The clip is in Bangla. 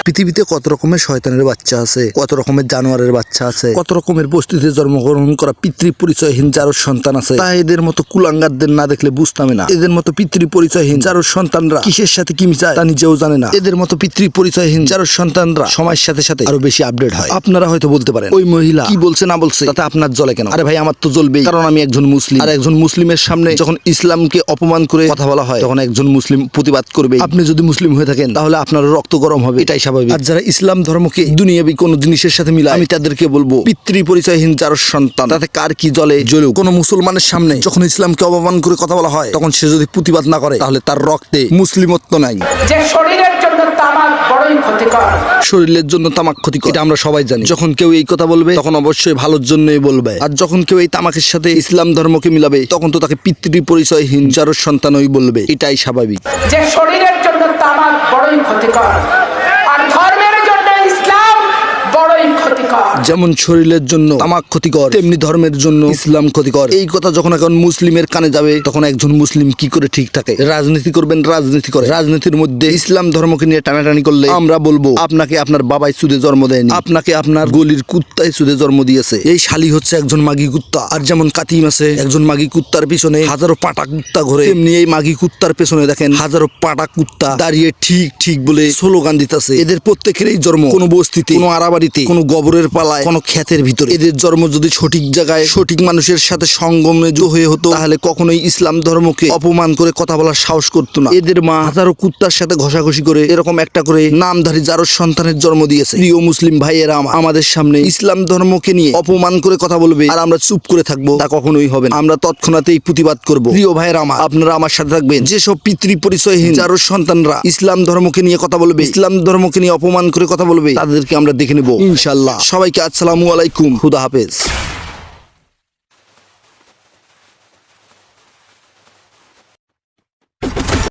পৃথিবীতে কত রকমের শয়তানের বাচ্চা আছে, কত রকমের জানোয়ারের বাচ্চা আছে, কত রকমের বস্তিতে জন্মগ্রহণ করা পিতৃ পরিচয়হীন যারো সন্তান আছে। তা এদের মতো কুলাঙ্গারদের না দেখলে বুঝতামই না এদের মতো পিতৃ পরিচয়হীন যারো সন্তানরা কিসের সাথে কি মিশায় তা নিজেও জানে না। এদের মতো পিতৃ পরিচয়হীন যারো সন্তানরা সময়ের সাথে সাথে আরো বেশি আপডেট হয়। আপনারা হয়তো বলতে পারেন ওই মহিলা কি বলছে না বলছে তাতে আপনার জ্বলে কেন? আরে ভাই, আমার তো জ্বলবেই, কারণ আমি একজন মুসলিম। আর একজন মুসলিমের সামনে যখন ইসলামকে অপমান করে কথা বলা হয় তখন একজন মুসলিম প্রতিবাদ করবে। আপনি যদি মুসলিম হয়ে থাকেন তাহলে আপনার রক্ত গরম হবে, এটাই স্বাভাবিক। আর যারা ইসলাম ধর্মকে দুনিয়াবি কোন জিনিসের সাথে মিলায় আমি তাদেরকে বলবো পিতৃ পরিচয়হীন যার সন্তান, তাতে কার কি জ্বলে জ্বলুক। কোন মুসলমানের সামনে যখন ইসলামকে অপমান করে কথা বলা হয় তখন সে যদি প্রতিবাদ না করে তাহলে তার রক্তে মুসলিমত্ব নাই। যে শরীরের জন্য তামাক বড়ই ক্ষতিকর, শরীরের জন্য তামাক ক্ষতিকর, এটা আমরা সবাই জানি। যখন কেউ এই কথা বলবে তখন অবশ্যই ভালোর জন্যই বলবে। আর যখন কেউ এই তামাকের সাথে ইসলাম ধর্মকে মিলাবে তখন তো তাকে পিতৃ পরিচয়হীন যার সন্তানই বলবে, এটাই স্বাভাবিক। যে শরীরের জন্য তামাক বড়ই ক্ষতিকর আর ধর্মের জন্য ইসলাম বড়ই ক্ষতিকর। যেমন শরীরের জন্য তামাক ক্ষতিকর তেমনি ধর্মের জন্য ইসলাম ক্ষতিকর। এই কথা যখন এখন মুসলিমের কানে যাবে তখন একজন মুসলিম কি করে ঠিক থাকে? রাজনীতি করবেন, রাজনীতি করে রাজনীতির মধ্যে ইসলাম ধর্মকে নিয়ে টানাটানি করলে আমরা বলবো আপনাকে আপনার বাবাই সুদে জন্ম দেয়নি, আপনাকে আপনার গলির কুত্তাই সুদে জন্ম দিয়েছে। এই শালি হচ্ছে একজন মাগি কুত্তা। আর যেমন কাতিম আছে একজন মাগি কুত্তার পিছনে হাজারো পাটা কুত্তা ঘোরে, তেমনি এই মাগি কুত্তার পেছনে দেখেন হাজারো পাটা কুত্তা দাঁড়িয়ে ঠিক ঠিক বলে স্লোগান দিতেছে। এদের প্রত্যেকেরই জন্ম কোনো বস্তিতে, কোনো আড়াবাড়িতে, কোনো গবরের পালায়, কোনো ক্ষেতের ভিতরে। এদের জন্ম যদি সঠিক জায়গায় সঠিক মানুষের সাথে সঙ্গমে হয়ে হতো তাহলে কখনোই ইসলাম ধর্মকে অপমান করে কথা বলার সাহস করতো না। এদের মা হাজারো কুত্তার সাথে ঘষাঘষি করে এরকম একটা করে নামধারী যারো সন্তানের জন্ম দিয়েছে। প্রিয় মুসলিম ভাইয়েরা আমাদের সামনে ইসলাম ধর্মকে নিয়ে অপমান করে কথা বলবে আর আমরা চুপ করে থাকবো, তা কখনোই হবে না। আমরা তৎক্ষণাতেই প্রতিবাদ করব। প্রিয় ভাইয়েরা আপনারা আমার সাথে থাকবেন। যেসব পিতৃ পরিচয়হীন যারো সন্তানরা ইসলাম ধর্মকে নিয়ে কথা বলবে, ইসলাম ধর্মকে নিয়ে অপমান করে কথা বলবে, তাদেরকে আমরা দেখে নেব ইনশাআল্লাহ। সবাইকে আসসালামু আলাইকুম, খুদা হাফেজ।